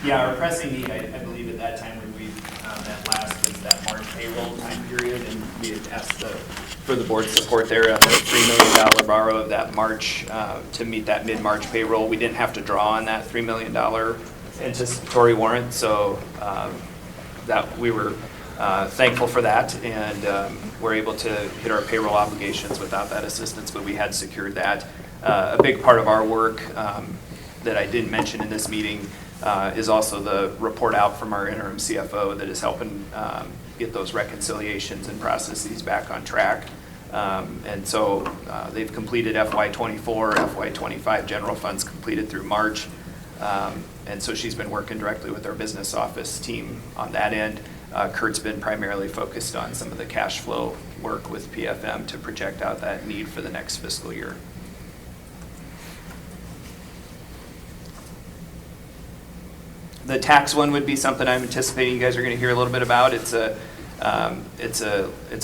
Yeah, our pressing need, I believe at that time when we met last was that March payroll time period, and we had asked for the board's support there, a $3 million borrow of that March to meet that mid-March payroll. We didn't have to draw on that $3 million anticipatory warrant, so that we were thankful for that, and we're able to hit our payroll obligations without that assistance, but we had secured that. A big part of our work that I didn't mention in this meeting is also the report out from our interim CFO that is helping get those reconciliations and processes back on track. And so they've completed FY24, FY25 general funds completed through March. And so she's been working directly with our business office team on that end. Kurt's been primarily focused on some of the cash flow work with PFM to project out that need for the next fiscal year. The tax one would be something I'm anticipating you guys are going to hear a little bit about. It's a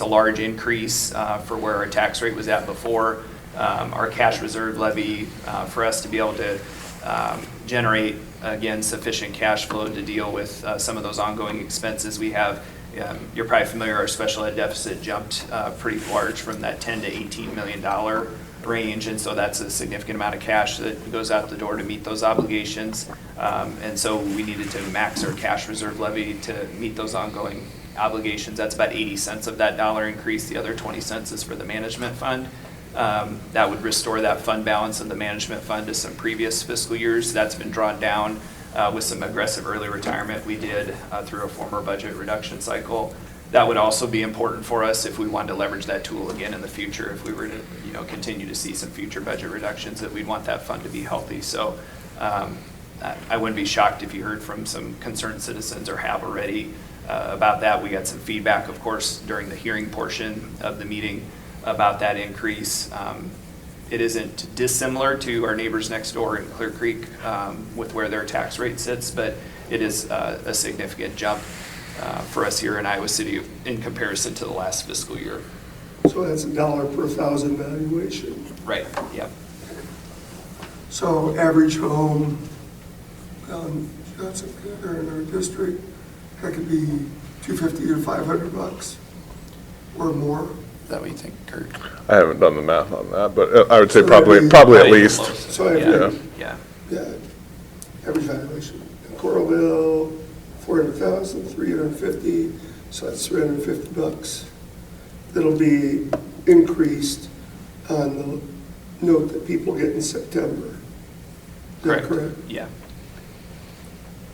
large increase for where our tax rate was at before. Our cash reserve levy for us to be able to generate, again, sufficient cash flow to deal with some of those ongoing expenses we have. You're probably familiar, our special ed deficit jumped pretty large from that $10 to $18 million range, and so that's a significant amount of cash that goes out the door to meet those obligations. And so we needed to max our cash reserve levy to meet those ongoing obligations. That's about 80 cents of that dollar increase. The other 20 cents is for the management fund. That would restore that fund balance in the management fund to some previous fiscal years. That's been drawn down with some aggressive early retirement we did through a former budget reduction cycle. That would also be important for us if we wanted to leverage that tool again in the future, if we were to continue to see some future budget reductions, that we'd want that fund to be healthy. So I wouldn't be shocked if you heard from some concerned citizens or have already about that. We got some feedback, of course, during the hearing portion of the meeting about that increase. It isn't dissimilar to our neighbors next door in Clear Creek with where their tax rate sits, but it is a significant jump for us here in Iowa City in comparison to the last fiscal year. So that's $1 per thousand valuation. Right, yeah. So average home, that's in our district, that could be $250 to $500 or more. Is that what you think, Kurt? I haven't done the math on that, but I would say So probably at least. So every, Yeah. average valuation. In Coralville, 400,000, 350, so that's $350. That'll be increased on the note that people get in September. Is that correct? Yeah.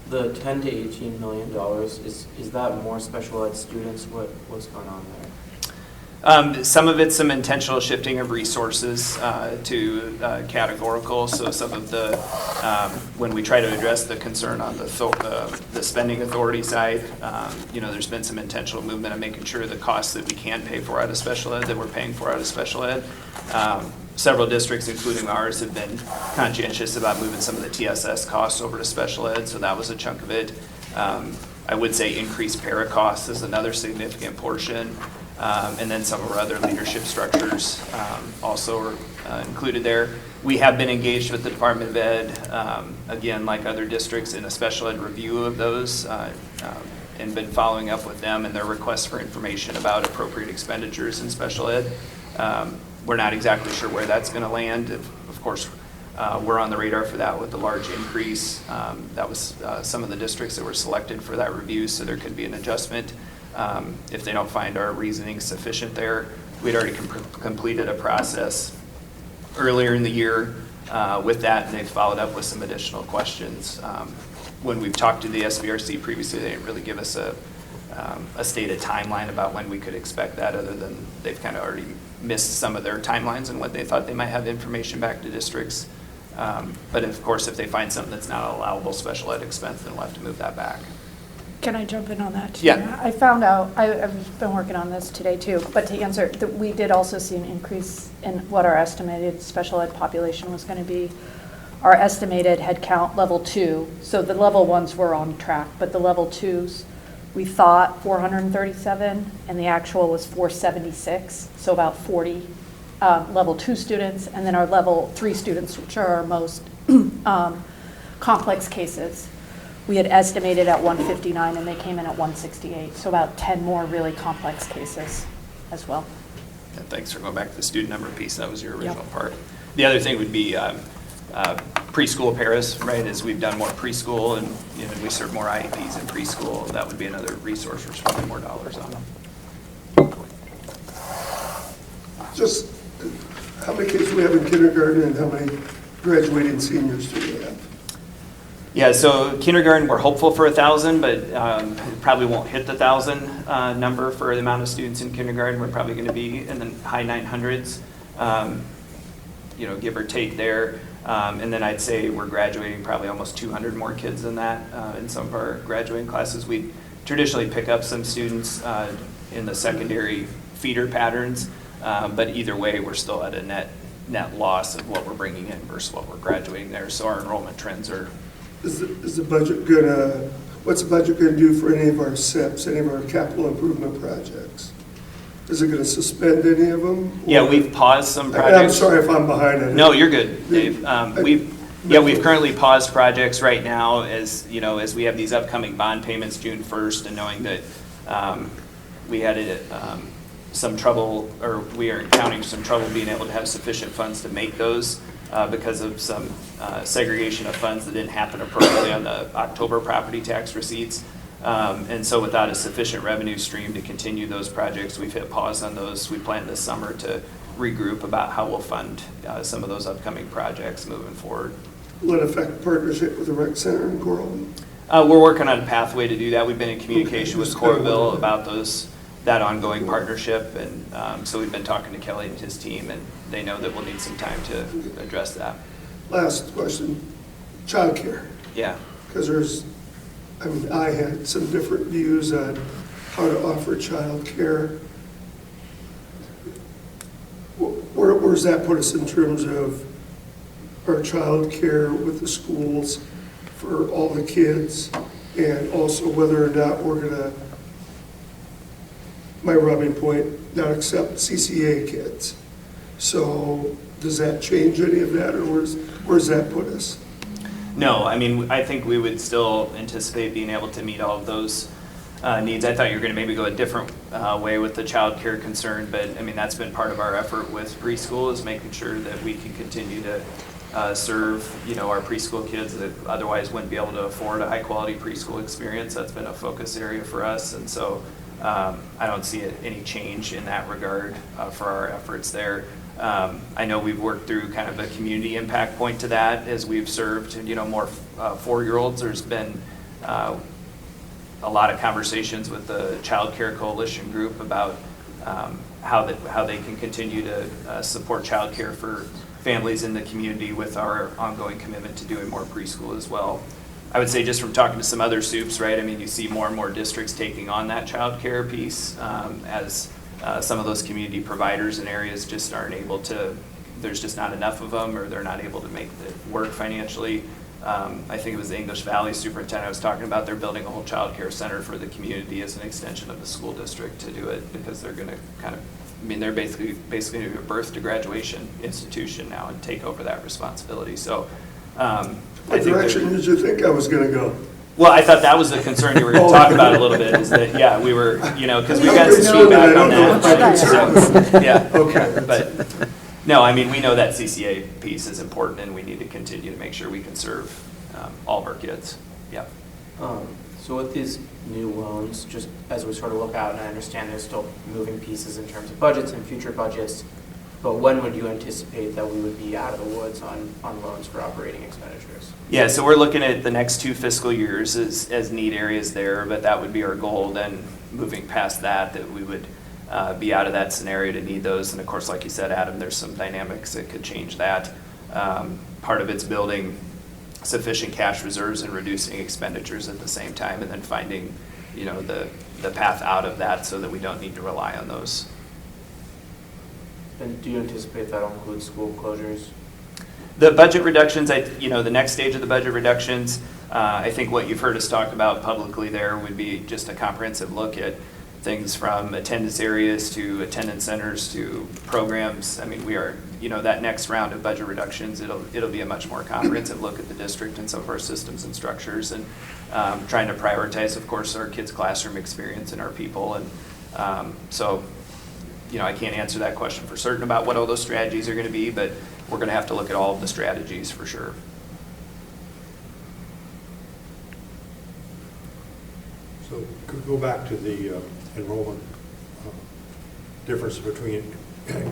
The 10 to 18 million dollars, is that more special ed students? What's going on there? Some of it's some intentional shifting of resources to categorical. So some of the, when we try to address the concern on the spending authority side, there's been some intentional movement of making sure the costs that we can pay for out of special ed, that we're paying for out of special ed. Several districts, including ours, have been conscientious about moving some of the TSS costs over to special ed, so that was a chunk of it. I would say increased para costs is another significant portion. And then some of our other leadership structures also are included there. We have been engaged with the Department of Ed, again, like other districts, in a special ed review of those and been following up with them and their requests for information about appropriate expenditures in special ed. We're not exactly sure where that's going to land. Of course, we're on the radar for that with the large increase. That was some of the districts that were selected for that review, so there could be an adjustment. If they don't find our reasoning sufficient there. We'd already completed a process earlier in the year with that, and they've followed up with some additional questions. When we've talked to the SVRC previously, they didn't really give us a stated timeline about when we could expect that, other than they've kind of already missed some of their timelines and what they thought they might have information back to districts. But of course, if they find something that's not an allowable special ed expense, then we'll have to move that back. Can I jump in on that too? Yeah. I found out, I've been working on this today too, but to answer, we did also see an increase in what our estimated special ed population was going to be. Our estimated head count level 2, so the level 1s were on track, but the level 2s, we thought 437, and the actual was 476, so about 40 level 2 students, and then our level 3 students, which are our most complex cases, We had estimated at 159 and they came in at 168, so about 10 more really complex cases as well. And thanks for going back to the student number piece. That was your Yep. original part. The other thing would be preschool paras, right? As we've done more preschool and we serve more IEPs in preschool, that would be another resource we're spending more dollars on. Just, how many kids do we have in kindergarten and how many graduating seniors do we have? Yeah, so kindergarten, we're hopeful for 1,000, but it probably won't hit the 1,000 number for the amount of students in kindergarten. We're probably going to be in the high 900s, give or take there. And then I'd say we're graduating probably almost 200 more kids than that in some of our graduating classes. We traditionally pick up some students in the secondary feeder patterns, but either way, we're still at a net loss of what we're bringing in versus what we're graduating there. So our enrollment trends are. Is the budget gonna, what's the budget gonna do for any of our SIPs, any of our capital improvement projects? Is it gonna suspend any of them? Yeah, we've paused some I'm projects. sorry if I'm behind on it. No, you're good, Dave. We've currently paused projects right now as we have these upcoming bond payments June 1st, and knowing that we had some trouble, or we are encountering some trouble being able to have sufficient funds to make those because of some segregation of funds that didn't happen appropriately on the October property tax receipts. And so without a sufficient revenue stream to continue those projects, we've hit pause on those. We plan this summer to regroup about how we'll fund some of those upcoming projects moving forward. Will it affect partnership with the rec center in Corwin? We're working on a pathway to do that. We've been in communication with Okay. Corville about that ongoing partnership, and so we've been talking to Kelly and his team, and they know that we'll need some time to address that. Last question, childcare. Yeah. Because I had some different views on how to offer childcare. Where does that put us in terms of our childcare with the schools for all the kids, and also whether or not we're gonna, my rubbing point, not accept CCA kids? So does that change any of that, or where's that put us? No, I think we would still anticipate being able to meet all of those needs. I thought you were going to maybe go a different way with the child care concern, but that's been part of our effort with preschool, is making sure that we can continue to serve our preschool kids that otherwise wouldn't be able to afford a high quality preschool experience. That's been a focus area for us, and so I don't see any change in that regard for our efforts there. I know we've worked through kind of a community impact point to that as we've served more 4-year-olds. There's been a lot of conversations with the Child Care Coalition group about how they can continue to support child care for families in the community with our ongoing commitment to doing more preschool as well. I would say, just from talking to some other SUPs, right, you see more and more districts taking on that child care piece as some of those community providers in areas just aren't able to, there's just not enough of them, or they're not able to make it work financially. I think it was the English Valley superintendent I was talking about. They're building a whole child care center for the community as an extension of the school district to do it, because they're going to kind of, they're basically going to be a birth to graduation institution now and take over that responsibility. So What direction did you think I was going to go? Well, I thought that was the concern you were going to talk about a little bit, is that, we were, because we got some feedback on that. Yeah. Okay. But, no, we know that CCA piece is important, and we need to continue to make sure we can serve all of our kids. Yeah. So with these new loans, just as we sort of look out, and I understand there's still moving pieces in terms of budgets and future budgets, but when would you anticipate that we would be out of the woods on loans for operating expenditures? Yeah, so we're looking at the next 2 fiscal years as need areas there, but that would be our goal. Then moving past that we would be out of that scenario to need those. And of course, like you said, Adam, there's some dynamics that could change that. Part of it's building sufficient cash reserves and reducing expenditures at the same time, and then finding, the path out of that so that we don't need to rely on those. And do you anticipate that'll include school closures? The budget reductions, the next stage of the budget reductions, I think what you've heard us talk about publicly there would be just a comprehensive look at things from attendance areas to attendance centers to programs. We are, that next round of budget reductions, it'll be a much more comprehensive look at the district and some of our systems and structures. And trying to prioritize, of course, our kids' classroom experience and our people. And so, I can't answer that question for certain about what all those strategies are going to be, but we're going to have to look at all of the strategies for sure. So could go back to the enrollment difference between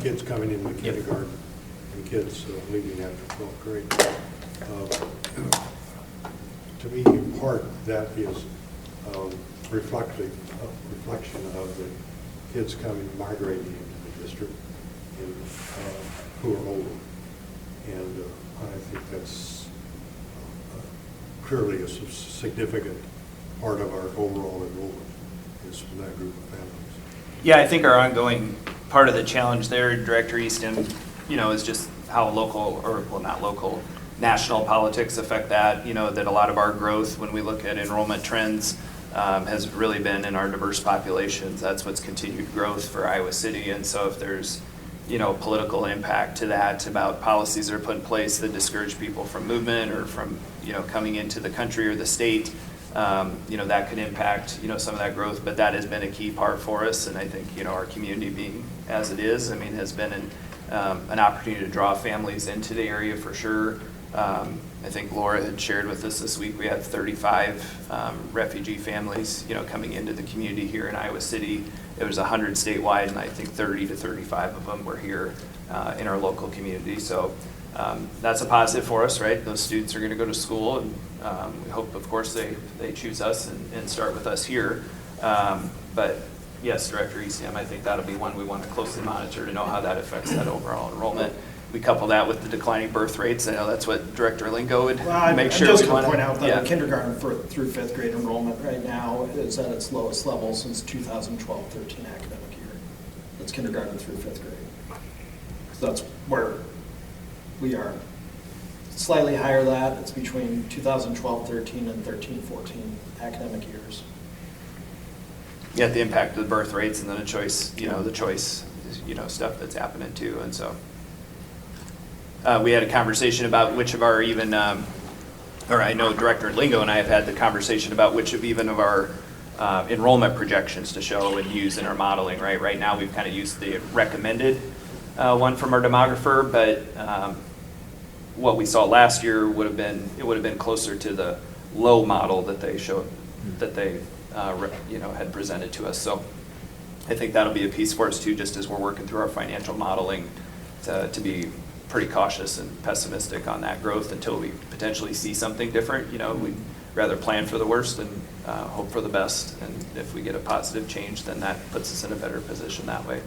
kids coming into kindergarten and kids leaving after 12th grade. To me, in part, that is reflection of the kids migrating into the district and who are older. And I think that's clearly a significant part of our overall enrollment is from that group of families. Yeah, I think our ongoing part of the challenge there, Director Easton, is just how local, or well, not local, national politics affect that. That a lot of our growth, when we look at enrollment trends, has really been in our diverse populations. That's what's continued growth for Iowa City. And so if there's, political impact to that, about policies that are put in place that discourage people from movement or from, coming into the country or the state, that could impact, some of that growth. But that has been a key part for us. And I think, our community being as it is, has been an opportunity to draw families into the area for sure. I think Laura had shared with us this week, we had 35 refugee families, coming into the community here in Iowa City. It was 100 statewide, and I think 30 to 35 of them were here in our local community. So that's a positive for us, right? Those students are going to go to school, and we hope, of course, they choose us and start with us here. But yes, Director Easton, I think that'll be one we want to closely monitor to know how that affects that overall enrollment. We couple that with the declining birth rates. I know that's what Director Lingo would make sure we want to. I'm just going to point out that kindergarten through fifth grade enrollment right now is at its lowest level since 2012-13 academic year. That's kindergarten through fifth grade. So that's where we are. Slightly higher that, it's between 2012-13 and 13-14 academic years. Yeah, the impact of the birth rates and then the choice, stuff that's happening too. And so we had a conversation about which of our even, or I know Director Lingo and I have had the conversation about which of even of our enrollment projections to show and use in our modeling, right? Right now we've kind of used the recommended one from our demographer, but what we saw last year would have been closer to the low model that they showed, that they had presented to us. So I think that'll be a piece for us too, just as we're working through our financial modeling to be pretty cautious and pessimistic on that growth until we potentially see something different. We'd rather plan for the worst and hope for the best. And if we get a positive change, then that puts us in a better position that way.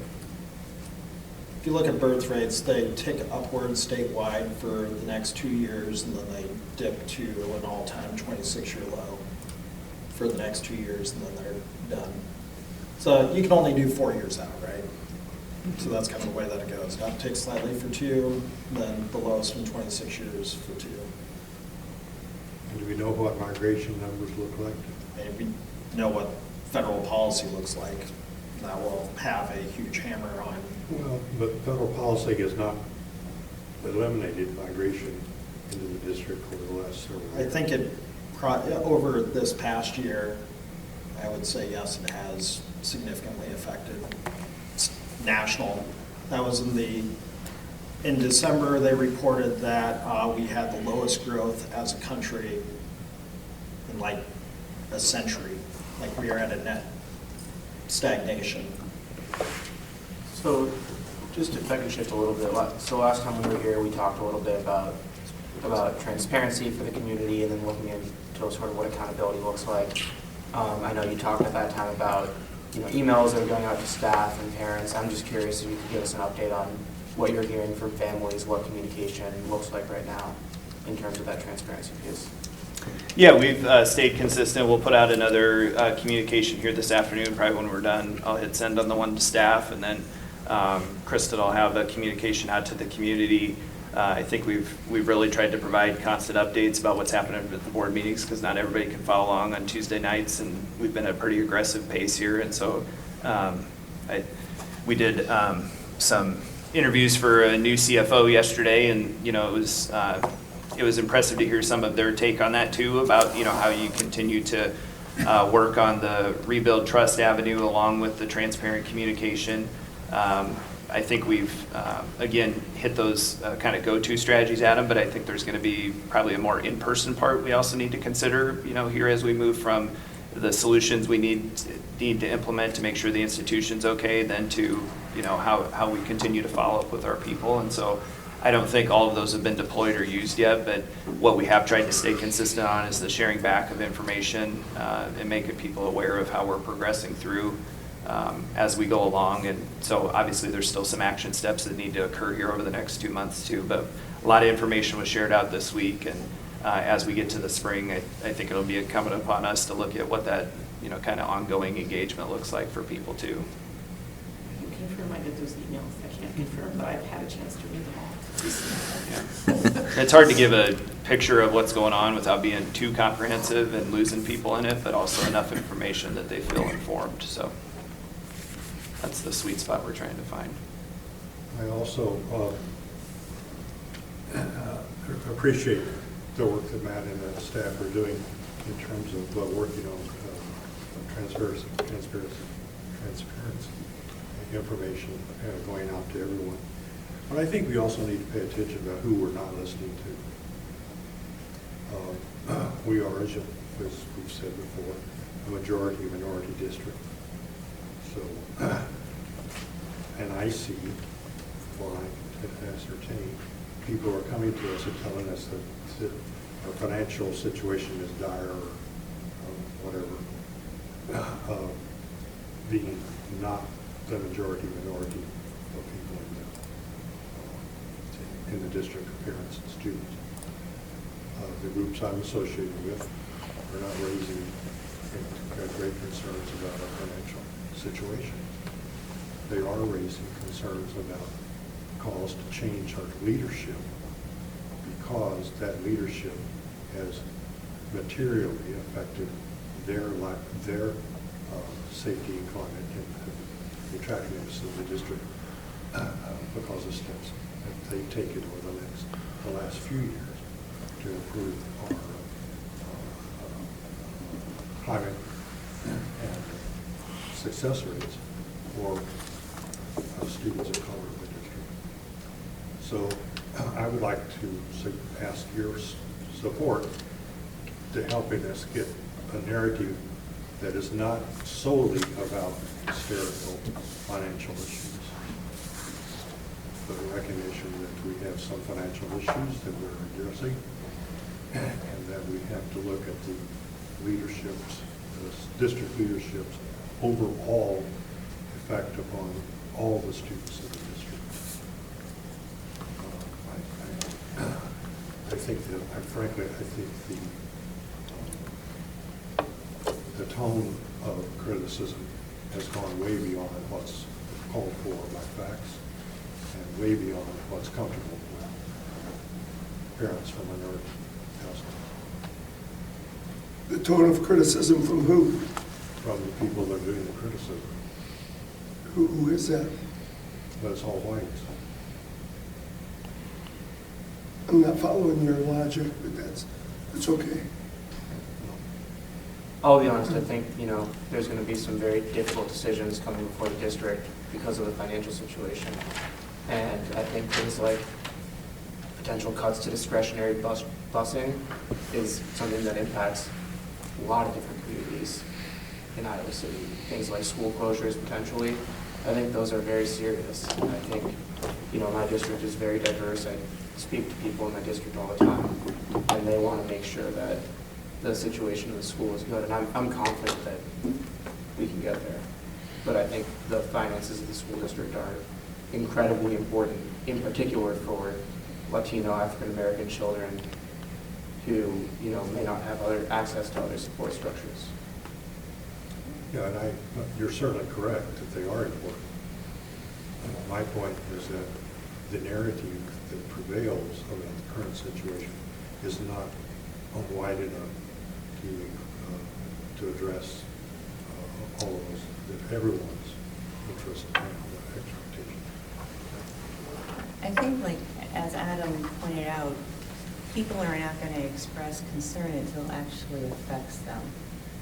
If you look at birth rates, they tick upwards statewide for the next 2 years, and then they dip to an all-time 26-year low for the next 2 years, and then they're done. So you can only do 4 years out, right? So that's kind of the way that it goes. It upticks slightly for 2, then the lowest in 26 years for 2. And do we know what migration numbers look like? And we know what federal policy looks like. That will have a huge hammer on. Well, but federal policy has not eliminated migration into the district over the last several years. I think over this past year, I would say yes, it has significantly affected national. That was in December, they reported that we had the lowest growth as a country in like a century. Like we are at a net stagnation. So just if I can shift a little bit. So last time we were here, we talked a little bit about transparency for the community and then looking into sort of what accountability looks like. I know you talked at that time about emails that are going out to staff and parents. I'm just curious if you could give us an update on what you're hearing from families, what communication looks like right now in terms of that transparency piece. Yeah, we've stayed consistent. We'll put out another communication here this afternoon, probably when we're done. I'll hit send on the one to staff, and then Kristen will have a communication out to the community. I think we've really tried to provide constant updates about what's happening at the board meetings because not everybody can follow along on Tuesday nights, and we've been at a pretty aggressive pace here. And so we did some interviews for a new CFO yesterday, and it was it was impressive to hear some of their take on that too, about, how you continue to work on the rebuild trust avenue along with the transparent communication. I think we've, again, hit those kind of go-to strategies, Adam, but I think there's going to be probably a more in-person part we also need to consider, here as we move from the solutions we need to implement to make sure the institution's okay, then to, how we continue to follow up with our people. And so I don't think all of those have been deployed or used yet, but what we have tried to stay consistent on is the sharing back of information and making people aware of how we're progressing through as we go along. And so obviously there's still some action steps that need to occur here over the next 2 months too, but a lot of information was shared out this week. And as we get to the spring, I think it'll be incumbent upon us to look at what that, kind of ongoing engagement looks like for people too. I can confirm I did those emails. I can't confirm, but I've had a chance to read them all. Yeah. It's hard to give a picture of what's going on without being too comprehensive and losing people in it, but also enough information that they feel informed. So that's the sweet spot we're trying to find. I also appreciate the work that Matt and the staff are doing in terms of working on transparency, information going out to everyone. But I think we also need to pay attention about who we're not listening to. We are, as we've said before, a minority district. So, and I see, well, I can ascertain, people are coming to us and telling us that our financial situation is dire or whatever, being not the minority of people in the district of parents and students. The groups I'm associated with are not raising great concerns about our financial situation. They are raising concerns about calls to change our leadership because that leadership has materially affected their safety and climate and the attractiveness of the district because of steps that they've taken over the last few years to improve our climate and success rates for students of color in the district. So I would like to ask your support to helping us get a narrative that is not solely about hysterical financial issues, but a recognition that we have some financial issues that we're addressing, and that we have to look at the leaderships, the district leadership's overall effect upon all the students in the district. I think that, frankly, I think the tone of criticism has gone way beyond what's called for by facts and way beyond what's comfortable with parents from minority households. The tone of criticism from who? From the people that are doing the criticism. Who is that? But it's all whites. I'm not following your logic, but that's okay. I'll be honest, I think, there's going to be some very difficult decisions coming before the district because of the financial situation. And I think things like potential cuts to discretionary busing is something that impacts a lot of different communities in Iowa City. Things like school closures potentially. I think those are very serious. And I think, my district is very diverse. I speak to people in my district all the time, and they want to make sure that the situation of the school is good, and I'm confident that we can get there. But I think the finances of the school district are incredibly important, in particular for Latino, African-American children who, may not have other access to other support structures. Yeah, and you're certainly correct that they are important. My point is that the narrative that prevails about the current situation is not wide enough to address all of us, that everyone's interest and expectation. I think, as Adam pointed out, people are not going to express concern until it actually affects them,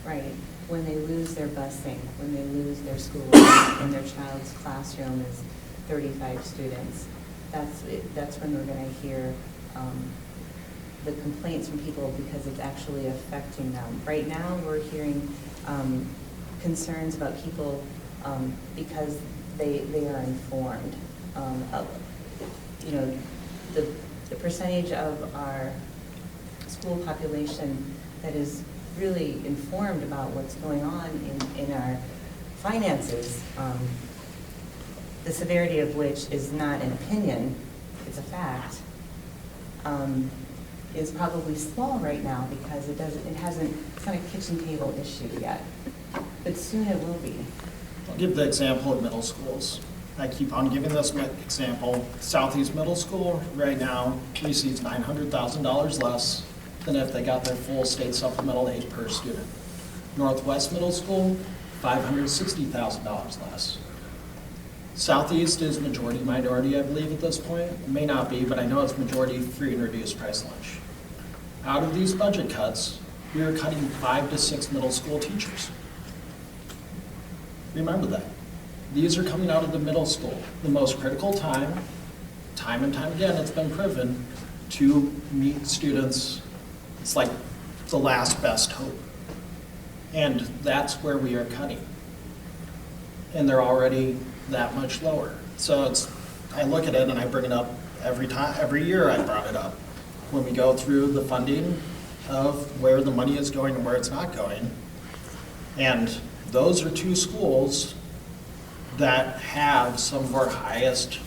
right? When they lose their busing, when they lose their school, and their child's classroom is 35 students, that's when we're going to hear the complaints from people because it's actually affecting them. Right now, we're hearing concerns about people because they are informed. You know, the percentage of our school population that is really informed about what's going on in our finances, the severity of which is not an opinion, it's a fact, is probably small right now because it's not a kitchen table issue yet, but soon it will be. I'll give the example of middle schools. I keep on giving this example. Southeast Middle School right now receives $900,000 less than if they got their full state supplemental aid per student. Northwest Middle School, $560,000 less. Southeast is majority minority, I believe, at this point. It may not be, but I know it's majority free and reduced price lunch. Out of these budget cuts, we are cutting 5 to 6 middle school teachers. Remember that. These are coming out of the middle school, the most critical time and time again, it's been proven to meet students. It's like the last best hope. And that's where we are cutting. And they're already that much lower. So I look at it and I bring it up every year I brought it up. When we go through the funding of where the money is going and where it's not going. And those are two schools that have some of our highest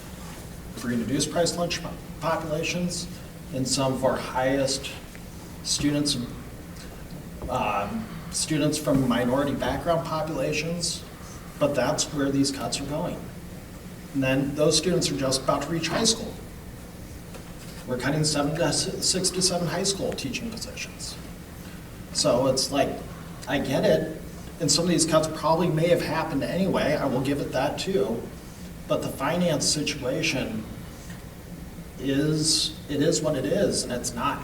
free and reduced price lunch populations and some of our highest students from minority background populations, but that's where these cuts are going. And then those students are just about to reach high school. We're cutting 6 to 7 high school teaching positions. So it's like, I get it. And some of these cuts probably may have happened anyway, I will give it that too. But the finance situation it is what it is, and it's not.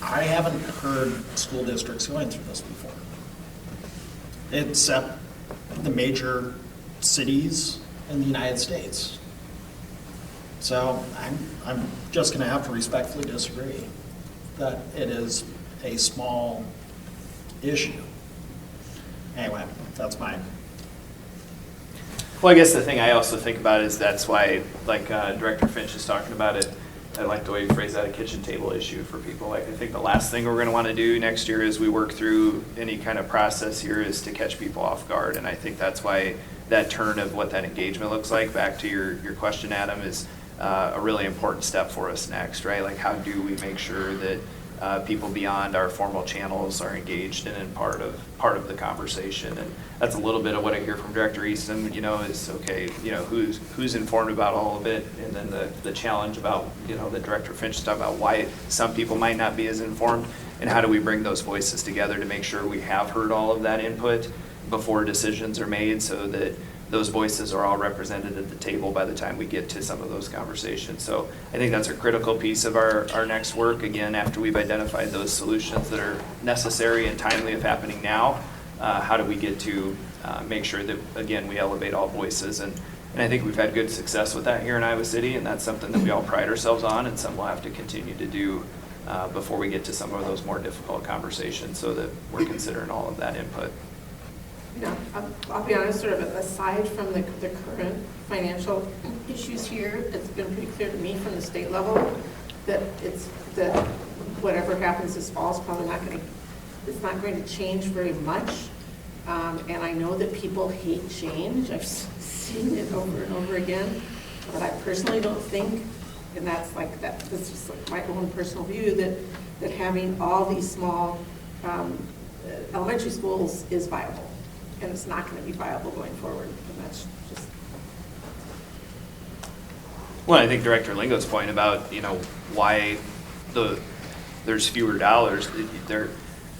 I haven't heard school districts going through this before, except the major cities in the United States. So I'm just gonna have to respectfully disagree that it is a small issue. Anyway, that's mine. Well, I guess the thing I also think about is that's why, like Director Finch is talking about it, I like the way you phrase that, a kitchen table issue for people. Like, I think the last thing we're going to want to do next year as we work through any kind of process here is to catch people off guard. And I think that's why that turn of what that engagement looks like, back to your question, Adam, is a really important step for us next, right? Like, how do we make sure that people beyond our formal channels are engaged and in part of the conversation? And that's a little bit of what I hear from Director Easton, is okay, who's informed about all of it, and then the challenge about, the Director Finch is talking about why some people might not be as informed, and how do we bring those voices together to make sure we have heard all of that input before decisions are made, so that those voices are all represented at the table by the time we get to some of those conversations. So I think that's a critical piece of our next work. Again, after we've identified those solutions that are necessary and timely of happening now, how do we get to make sure that, again, we elevate all voices? And I think we've had good success with that here in Iowa City, and that's something that we all pride ourselves on, and something we'll have to continue to do before we get to some of those more difficult conversations, so that we're considering all of that input. I'll be honest, sort of aside from the current financial issues here, it's been pretty clear to me from the state level that whatever happens this fall is probably not going to change very much. And I know that people hate change. I've seen it over and over again. But I personally don't think, and that's just like my own personal view, that having all these small elementary schools is viable. And it's not going to be viable going forward. And that's just. Well, I think Director Lingo's point about, why there's fewer dollars,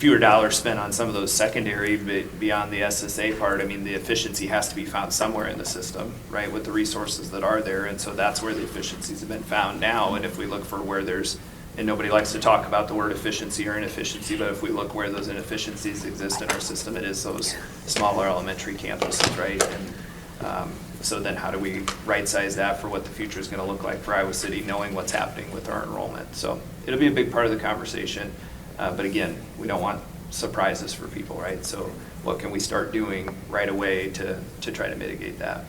fewer dollars spent on some of those secondary, but beyond the SSA part, I mean, the efficiency has to be found somewhere in the system, right, with the resources that are there. And so that's where the efficiencies have been found now. And if we look for where there's, and nobody likes to talk about the word efficiency or inefficiency, but if we look where those inefficiencies exist in our system, it is those smaller elementary campuses, right? And so then how do we right-size that for what the future is going to look like for Iowa City, knowing what's happening with our enrollment? So it'll be a big part of the conversation. But again, we don't want surprises for people, right? So what can we start doing right away to try to mitigate that?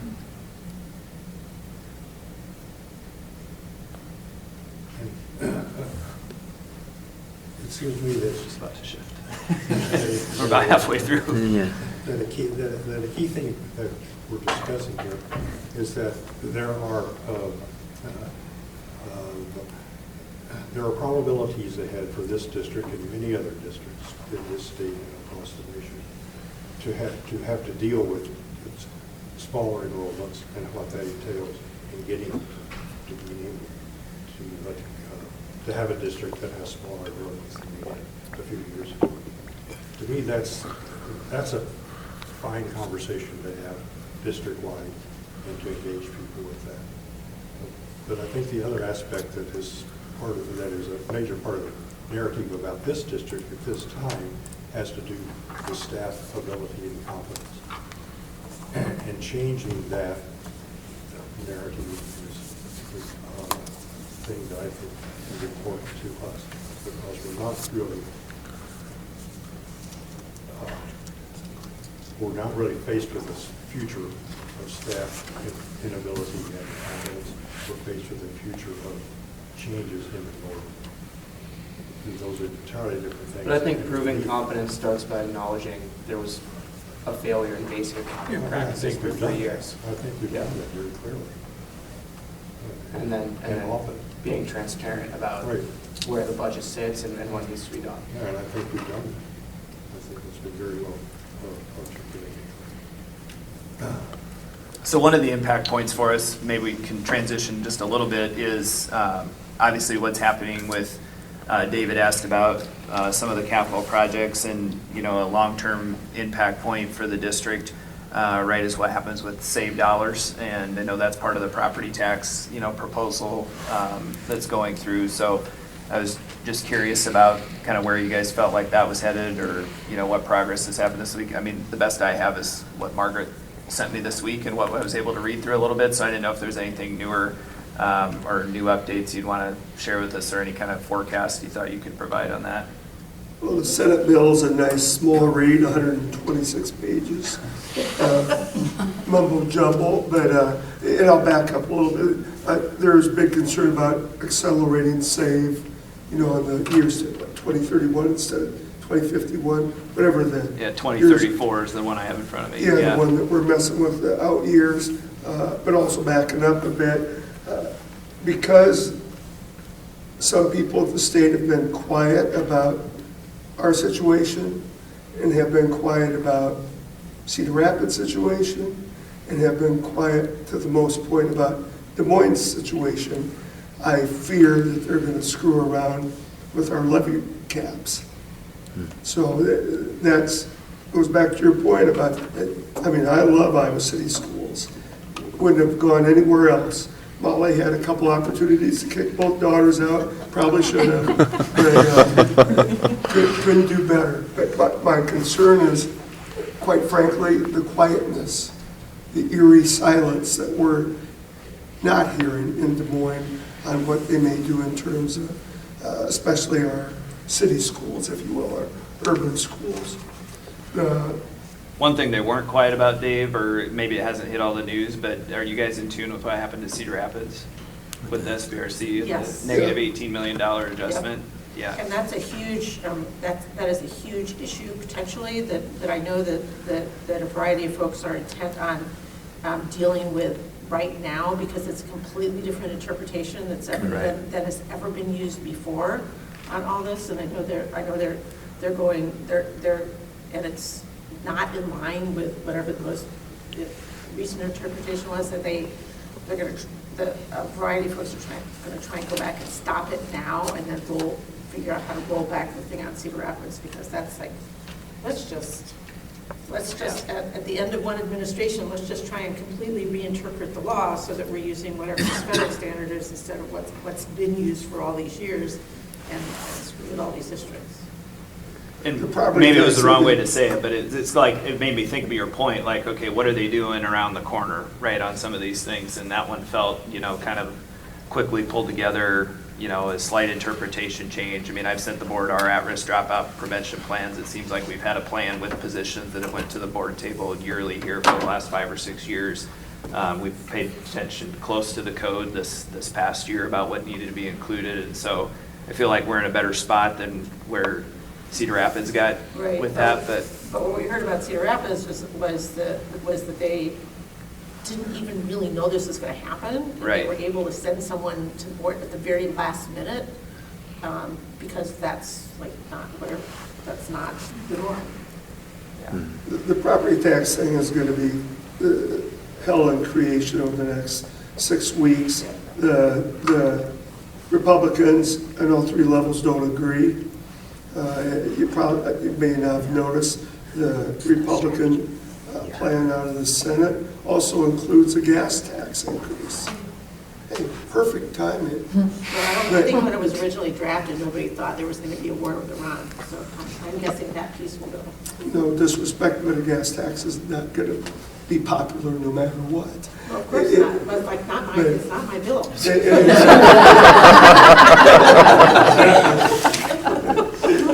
It seems to me that Just about to shift. We're about halfway through. that a key thing that we're discussing here is that there are probabilities ahead for this district and many other districts in this state and across the nation to have to deal with smaller enrollments and what that entails in getting to being able to have a district that has smaller enrollments than we had a few years ago. To me, that's a fine conversation to have district-wide and to engage people with that. But I think the other aspect that is part of that is a major part of the narrative about this district at this time has to do with staff ability and competence. And changing that narrative is a thing that I think is important to us, because we're not really faced with this future of staff inability and competence. We're faced with the future of changes in enrollment. Those are entirely different things. But I think proving competence starts by acknowledging there was a failure in basic accounting practices for 3 years. I think we've done that very clearly. And then often. being transparent about Right. where the budget sits and what needs to be done. Yeah, and I think we've done it. I think it's been very well articulated. So one of the impact points for us, maybe we can transition just a little bit, is obviously what's happening with, David asked about some of the capital projects and, a long-term impact point for the district, right, is what happens with saved dollars. And I know that's part of the property tax, proposal that's going through. So I was just curious about kind of where you guys felt like that was headed, or, what progress has happened this week. I mean, the best I have is what Margaret sent me this week and what I was able to read through a little bit. So I didn't know if there's anything newer or new updates you'd want to share with us, or any kind of forecast you thought you could provide on that. Well, the Senate bill is a nice small read, 126 pages. Mumbo jumbo, but and I'll back up a little bit. There's big concern about accelerating SAVE, in the years to 2031 instead of 2051, whatever the. Yeah, 2034 is the one I have in front of me. Yeah, the one that we're messing with, the out years, but also backing up a bit. Because some people at the state have been quiet about our situation and have been quiet about Cedar Rapids' situation and have been quiet to the most point about Des Moines' situation, I fear that they're going to screw around with our levy caps. So that goes back to your point about, I love Iowa City schools. Wouldn't have gone anywhere else. Molly had a couple opportunities to kick both daughters out, probably should have, but couldn't do better. But my concern is, quite frankly, the quietness, the eerie silence that we're not hearing in Des Moines on what they may do in terms of, especially our city schools, if you will, our urban schools. One thing they weren't quiet about, Dave, or maybe it hasn't hit all the news, but are you guys in tune with what happened to Cedar Rapids with the SBRC and Yes. the negative $18 million adjustment? Yep. Yeah. And that's a huge, that is a huge issue potentially that I know that a variety of folks are intent on dealing with right now, because it's a completely different interpretation that has ever been used before on all this. And I know they're going, and it's not in line with whatever the most recent interpretation was, that they're going to, a variety of folks are going to try and go back and stop it now, and then they'll figure out how to roll back the thing on Cedar Rapids, because that's like, let's just, at the end of one administration, let's just try and completely reinterpret the law so that we're using whatever the federal standard is instead of what's been used for all these years and screw with all these districts. And The property maybe it was the tax wrong would way be- to say it, but it's like, it made me think of your point, like, okay, what are they doing around the corner, right, on some of these things? And that one felt, kind of quickly pulled together, a slight interpretation change. I mean, I've sent the board our at-risk dropout prevention plans. It seems like we've had a plan with positions that have went to the board table yearly here for the last 5 or 6 years. We've paid attention close to the code this past year about what needed to be included. And so I feel like we're in a better spot than where Cedar Rapids got Right, with that, but what we heard about Cedar Rapids was that they didn't even really know this was going to happen. And Right. They were able to send someone to the board at the very last minute, because that's like that's not the norm. The property tax thing is going to be hell in creation over the next 6 weeks. The Republicans on all 3 levels don't agree. You may not have noticed the Republican plan out of the Senate also includes a gas tax increase. Hey, perfect timing. Well, I think when it was originally drafted, nobody thought there was going to be a war with Iran. So I'm guessing that piece will go. No disrespect, but a gas tax is not going to be popular no matter what. Well, of course not. But like, it's not my bill.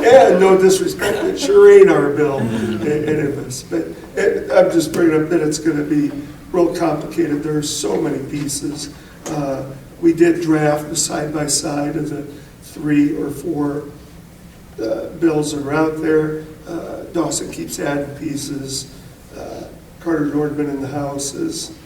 And no disrespect, it sure ain't our bill, any of us. But I'm just bringing up that it's going to be real complicated. There are so many pieces. We did draft the side-by-side of the 3 or 4 bills that are out there. Dawson keeps adding pieces. Carter Nordman in the House is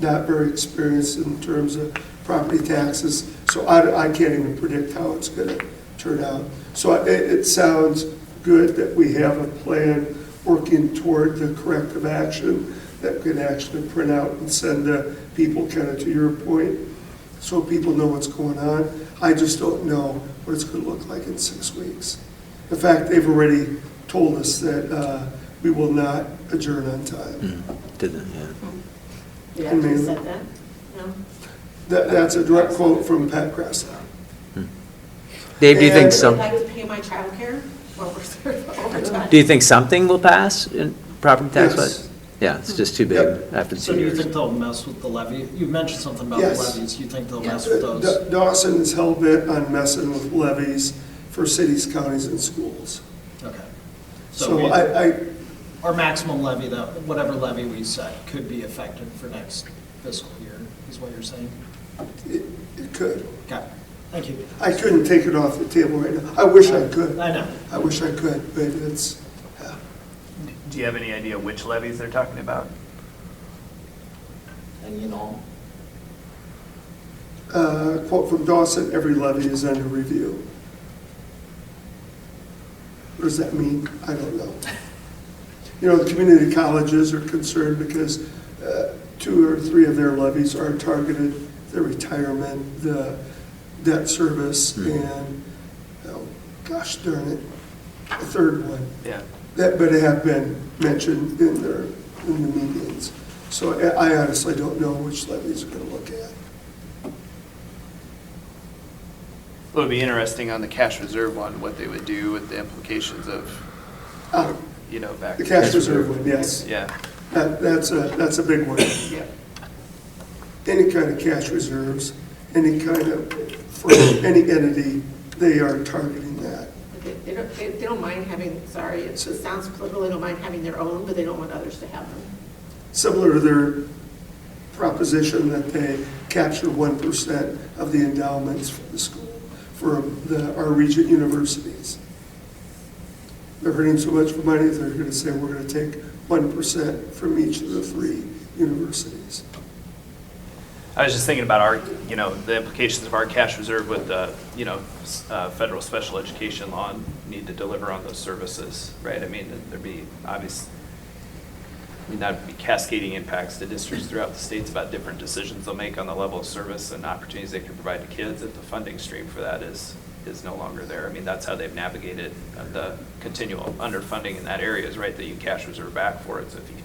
not very experienced in terms of property taxes, so I can't even predict how it's going to turn out. So it sounds good that we have a plan working toward the corrective action that can actually print out and send to people, kind of to your point, so people know what's going on. I just don't know what it's going to look like in 6 weeks. In fact, they've already told us that we will not adjourn on time. Didn't, yeah. You actually said that? No? That's a direct quote from Pat Krasnow. Dave, do you think And- some, I'd like to pay my childcare while we're there overtime. do you think something will pass in property tax? Yes. Yeah, it's just too big Yep. after So 2 do you years. think they'll mess with the levy? You mentioned something about Yes. the levies. You think they'll mess with those? Dawson is hell-bent on messing with levies for cities, counties, and schools. Okay. So we- I Our maximum levy, whatever levy we set, could be effective for next fiscal year, is what you're saying? it could. Okay, thank you. I couldn't take it off the table right now. I wish I could. I know. I wish I could, but it's, yeah. do you have any idea which levies they're talking about? And you know, Quote from Dawson, every levy is under review. What does that mean? I don't know. The community colleges are concerned because 2 or 3 of their levies are targeted, the retirement, the debt service, and, gosh darn it, a third one. Yeah. But they have been mentioned in the meetings. So I honestly don't know which levies we're going to look at. It would be interesting on the cash reserve one, what they would do with the implications of, back. The cash reserve one, yes. Yeah. That's a big one. Yeah. Any kind of cash reserves, any kind of, for any entity, they are targeting that. They don't mind having, sorry, it sounds political, they don't mind having their own, but they don't want others to have them. Similar to their proposition that they capture 1% of the endowments for the school, for our regent universities. They're hurting so much for money, they're going to say we're going to take 1% from each of the 3 universities. I was just thinking about the implications of our cash reserve with the, federal special education law and need to deliver on those services, right? I mean, there'd be that'd be cascading impacts to districts throughout the states about different decisions they'll make on the level of service and opportunities they can provide to kids if the funding stream for that is is no longer there. I mean, that's how they've navigated the continual underfunding in that area, is right, that you cash reserve back for it, so if you,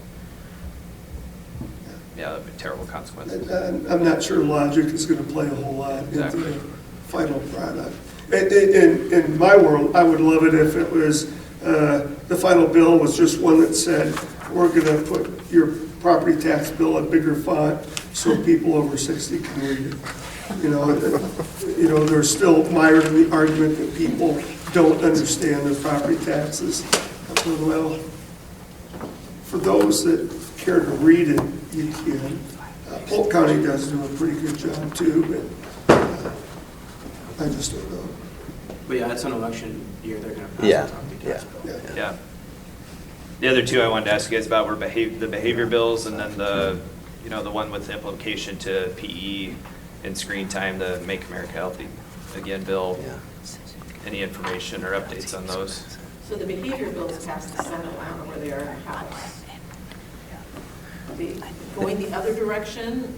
yeah, that'd be terrible consequences. I'm not sure logic is going to play a whole lot into Exactly. the final product. In my world, I would love it if it was, the final bill was just one that said, we're going to put your property tax bill in bigger font so people over 60 can read it. There's still mired in the argument that people don't understand their property taxes. Well, for those that care to read it, you can. Polk County does do a pretty good job too, but I just don't know. But yeah, it's an election year, they're gonna pass Yeah, the property tax bill. Yeah. Yeah. The other two I wanted to ask you guys about were the behavior bills, and then the one with the implication to PE and screen time, the Make America Healthy Again bill. Yeah. Any information or updates on those? So the behavior bills passed the Senate, I don't know where they are in the House. Going the other direction,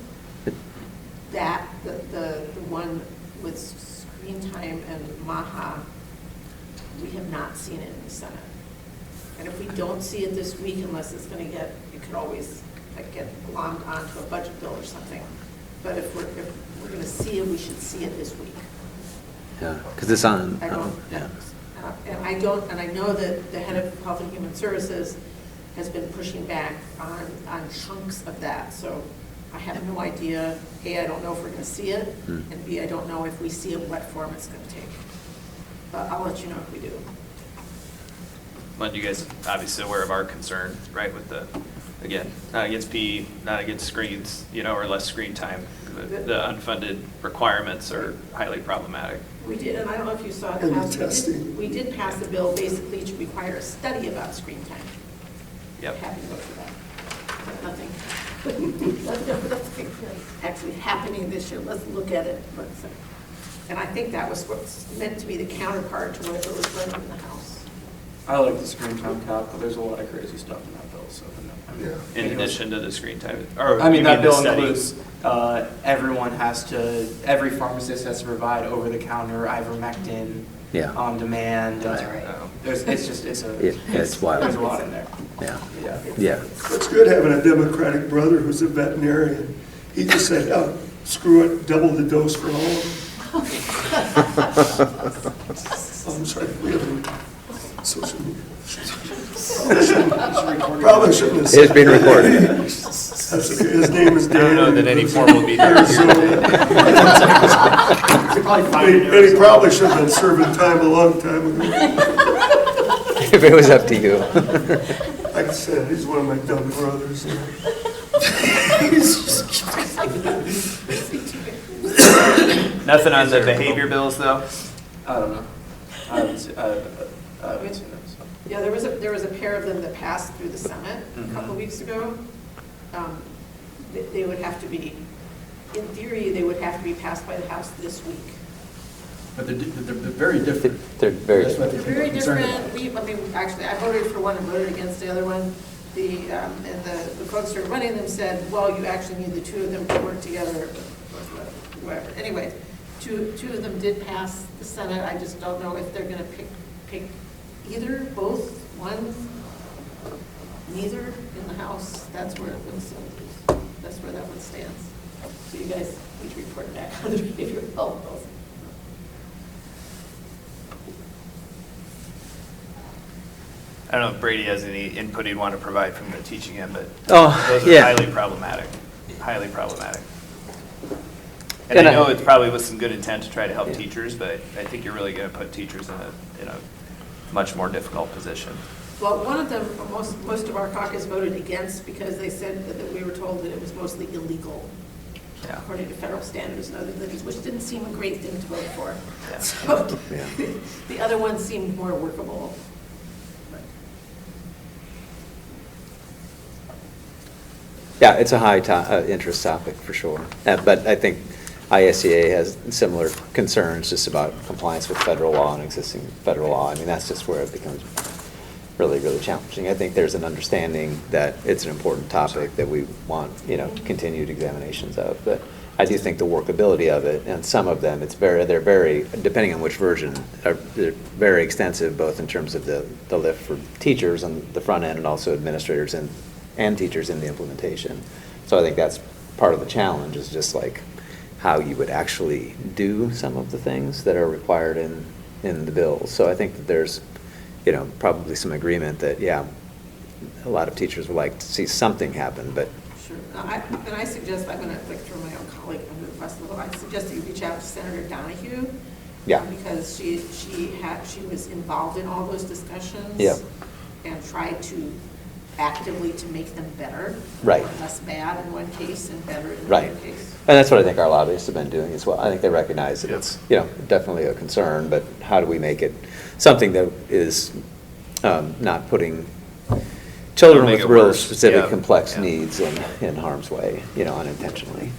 that, the one with screen time and MAHA, we have not seen it in the Senate. And if we don't see it this week, unless it's going to get, it could always get glommed onto a budget bill or something. But if we're going to see it, we should see it this week. Yeah, because it's on, I don't, yeah. and I know that the head of Health and Human Services has been pushing back on chunks of that. So I have no idea, A, I don't know if we're going to see it, and B, I don't know if we see it, what form it's going to take. But I'll let you know if we do. Well, you guys obviously aware of our concern, right, with the, again, not against PE, not against screens, or less screen time. The unfunded requirements are highly problematic. We did, and I don't know if you saw And the it, testing. we did pass a bill basically to require a study about screen time. Yep. Happy to vote for that. But nothing actually happening this year. Let's look at it. And I think that was what's meant to be the counterpart to what was running in the House. I like the screen time cap, but there's a lot of crazy stuff in that bill, so. In addition to the screen time, or I mean, you that the bill study? includes, every pharmacist has to provide over-the-counter ivermectin Yeah. on demand. That's right. It's wild. There's a lot in there. Yeah, Yeah. yeah. It's good having a Democratic brother who's a veterinarian. He just said, oh, screw it, double the dose for all of them. I'm sorry, we have a social media. Probably shouldn't have said It's being recorded. That's okay. His name is Dan. I don't know that any formal meeting is here today. And he probably should have been serving time a long time ago. If it was up to you. Like I said, he's one of my dumb brothers. Nothing on the behavior bills, though? I don't know. I haven't seen those. Yeah, there was a pair of them that passed through the Senate a couple weeks ago. They would have to be, in theory, they would have to be passed by the House this week. But they're very different. They're very That's what different. They're very people are concerned different. Actually, I voted for one and voted against the other one. And the folks who are running them said, well, you actually need the two of them to work together, or whatever. Anyway, two of them did pass the Senate. I just don't know if they're going to pick either, both, one, neither in the House. That's where that one stands. So you guys need to report back on the behavioral health bills. I don't know if Brady has any input he'd want to provide from the teaching end, but Oh, those are yeah. highly problematic, highly problematic. And And I know I- it's probably with some good intent to try to help teachers, but I think you're really going to put teachers in a much more difficult position. Well, one of them, most of our caucus voted against because they said that we were told that it was mostly illegal, Yeah. according to federal standards and other things, which didn't seem a great thing to vote for. Yeah. So Yeah. the other one seemed more workable. Yeah, it's a high interest topic for sure. But I think ISEA has similar concerns just about compliance with federal law and existing federal law. I mean, that's just where it becomes really, really challenging. I think there's an understanding that it's an important topic that we want, continued examinations of. But I do think the workability of it, and some of them, they're very, depending on which version, they're very extensive, both in terms of the lift for teachers on the front end and also administrators and teachers in the implementation. So I think that's part of the challenge, is just like how you would actually do some of the things that are required in the bills. So I think that there's, probably some agreement that, yeah, a lot of teachers would like to see something happen, but Sure. And I suggest, I'm going to throw my own colleague under the bus a little, I suggest that you reach out to Senator Donahue. Yeah. Because she was involved in all those discussions. Yeah. And tried to actively to make them better. Right. Less bad in one case and better in right. another case. And that's what I think our lobbyists have been doing as well. I think they recognize that it's, definitely a concern, but how do we make it something that is not putting children Make with it real worse. specific Yeah. complex Yeah. needs in harm's way, unintentionally.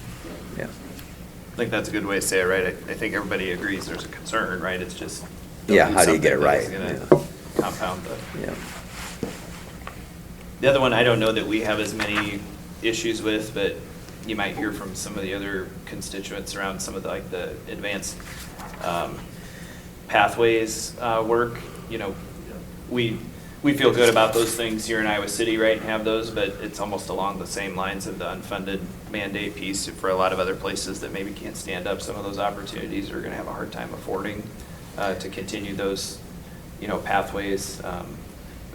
Yeah. I think that's a good way to say it, right? I think everybody agrees there's a concern, right? It's just. Yeah, how do you get it something right? that's gonna compound the. Yeah. The other one, I don't know that we have as many issues with, but you might hear from some of the other constituents around some of the advanced pathways work. We feel good about those things here in Iowa City, right, and have those, but it's almost along the same lines of the unfunded mandate piece for a lot of other places that maybe can't stand up some of those opportunities, are gonna have a hard time affording to continue those, pathways,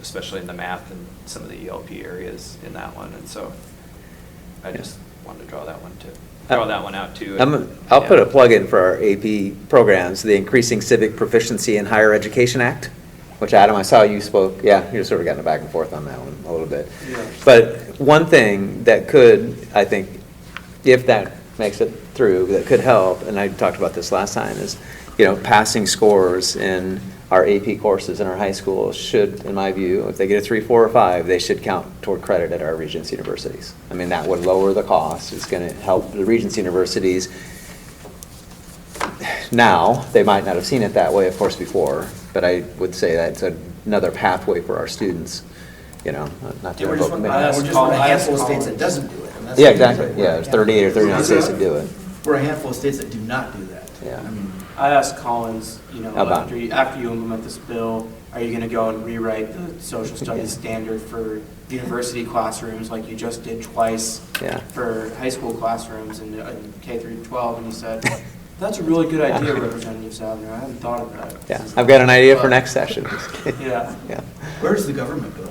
especially in the math and some of the ELP areas in that one. And so I just wanted to draw that one out too. I'll put a plug in for our AP programs, the Increasing Civic Proficiency in Higher Education Act, which Adam, I saw you spoke, you're sort of getting back and forth on that one a little bit. Yeah. But one thing that could, I think, if that makes it through, that could help, and I talked about this last time, is, passing scores in our AP courses in our high schools should, in my view, if they get a 3, 4, or 5, they should count toward credit at our Regents universities. I mean, that would lower the cost. It's going to help the Regents universities. Now, they might not have seen it that way, of course, before, but I would say that's another pathway for our students, not to We're just one I asked of a Colin- handful of states that doesn't do it. and that's- Yeah, exactly. Yeah, there's 38 or 39 states that do it. We're a handful of states that do not do that. Yeah. I mean, I asked Collins, About- after you implement this bill, are you going to go and rewrite the social studies standard for university classrooms like you just did twice Yeah. for high school classrooms in K through 12? And he said, that's a really good idea, Representative Savner. I hadn't thought of that. Yeah, I've got an idea for next session. Yeah. Yeah. where's the government bill?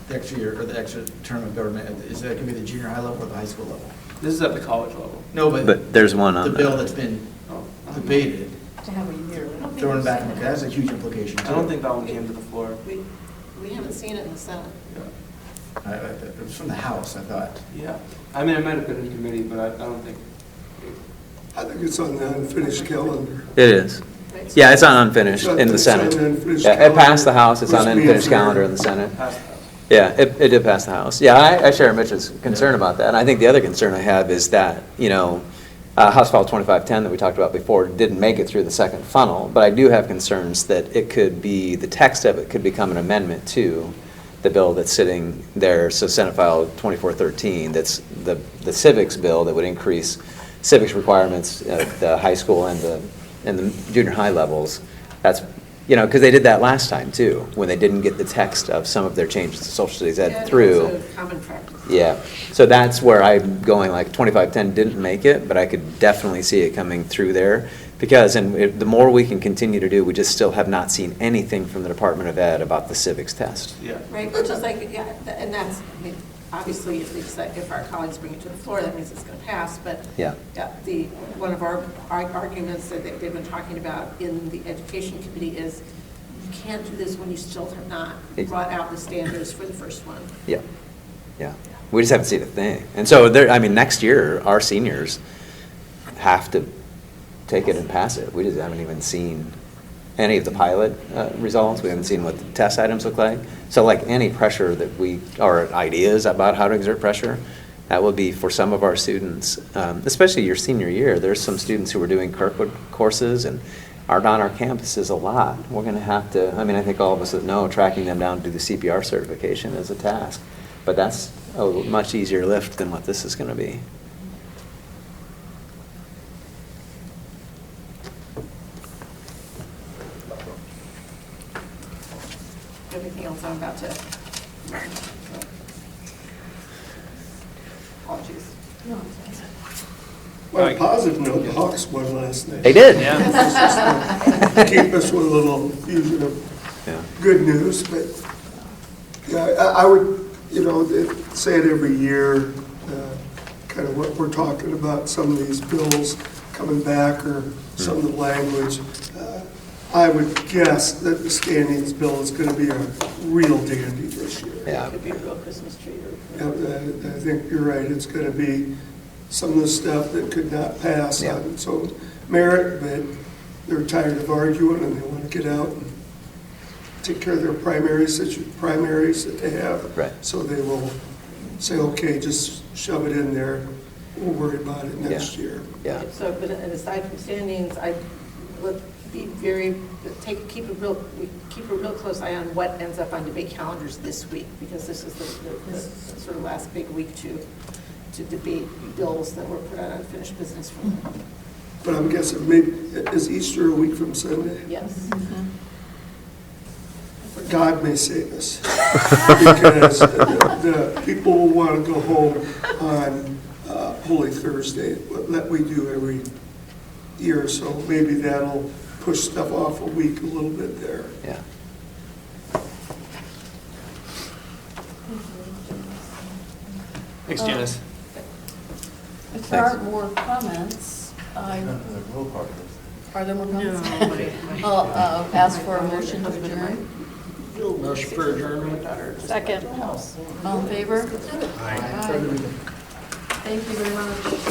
The extra year, or the extra term of government, is that going to be the junior high level or the high school level? This is at the college level. No, But there's one on the bill that. that's been debated, To have a year. thrown back, that's a huge implication. I don't think that one came to the floor. We haven't seen it in the Senate. It was from the House, I thought. Yeah. I mean, it might have been in committee, but I don't think. I think it's on the unfinished calendar. It is. Yeah, it's on unfinished in the It's on Senate. the unfinished Yeah, it passed the House, it's on calendar. unfinished calendar in the Senate. Past the House. Yeah, it did pass the House. Yeah, I share Mitch's concern about that. And I think the other concern I have is that, House File 2510 that we talked about before didn't make it through the second funnel, but I do have concerns that it could be, the text of it could become an amendment to the bill that's sitting there. So Senate File 2413, that's the civics bill that would increase civics requirements at the high school and the junior high levels. That's, because they did that last time too, when they didn't get the text of some of their changes to social studies ed through. It's a common practice. Yeah, so that's where I'm going, like 2510 didn't make it, but I could definitely see it coming through there. Because, the more we can continue to do, we just still have not seen anything from the Department of Ed about the civics test. Yeah. Right, which is like, and that's, obviously, if our colleagues bring it to the floor, that means it's going to pass, but Yeah. One of our arguments that they've been talking about in the Education Committee is you can't do this when you still have not brought out the standards for the first one. Yeah, yeah. We just haven't seen a thing. And so, next year, our seniors have to take it and pass it. We just haven't even seen any of the pilot results. We haven't seen what the test items look like. So like any pressure that or ideas about how to exert pressure, that will be for some of our students, especially your senior year. There's some students who are doing Kirkwood courses and aren't on our campuses a lot. We're going to have to, I think all of us that know tracking them down to do the CPR certification is a task. But that's a much easier lift than what this is going to be. Apologies. On a positive note, the Hawks won last night. They did. Yeah. Keep us with a little fusion of Yeah. good news, but, yeah, I would, say it every year, kind of what we're talking about, some of these bills coming back or some of the language. I would guess that the standings bill is going to be a real dandy this year. Yeah. Could be a real Christmas tree. Yeah, I think you're right, it's going to be some of the stuff that could not pass Yeah. on its own merit, but they're tired of arguing and they want to get out and take care of their primaries that they have. Right. So they will say, okay, just shove it in there, we'll worry about it next year. Yeah. So, but aside from standings, I would be keep a real close eye on what ends up on debate calendars this week, because this is the sort of last big week to debate bills that were put on unfinished business for them. But I'm guessing maybe, is Easter a week from Sunday? Yes. God may save us. Because the people will want to go home on Holy Thursday, that we do every year. So maybe that'll push stuff off a week a little bit there. Yeah. Thanks, Janice. If there aren't more comments, are there more comments? I'll ask for a motion to adjourn. Motion for adjournment. Second. All in favor? Aye. Thank you very much.